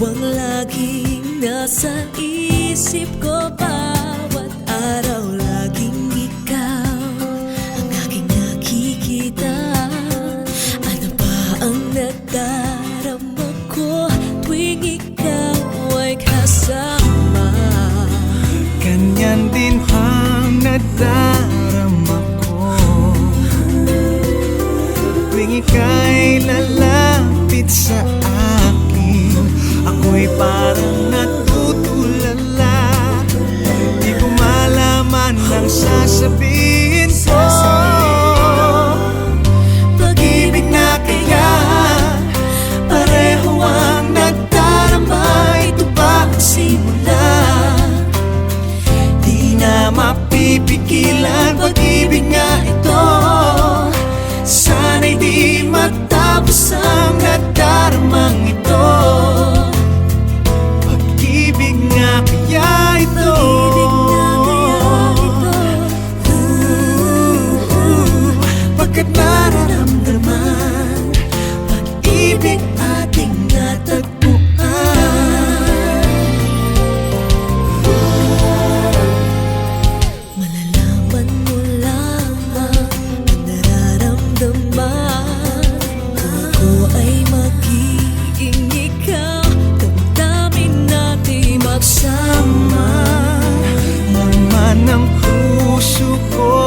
ang laging nasa isip ko. Bawat araw laging ikaw ang aking nakikita. Ano ba ang nadarama ko tuwing ikaw ay kasama? Ganyan din ang nadarama ko tuwing ika'y lalapit sa akin. Ako'y parang natutulala, di ko malaman ang sasabihin ko. Pag-ibig na kaya pareho ang nagdarama. Ito ba ang simula? Di na mapipigilan. Pag-ibig nga ito, sana'y di matapos ang nagdaramang ito. Pag-ibig nga kaya ito, pagkat nararamdaman pag-ibig ating natagpuan. Malalaman mo lamang ang nararamdaman. Kung ako ay magiging ikaw, damdamin natin magsama. Laman ng puso ko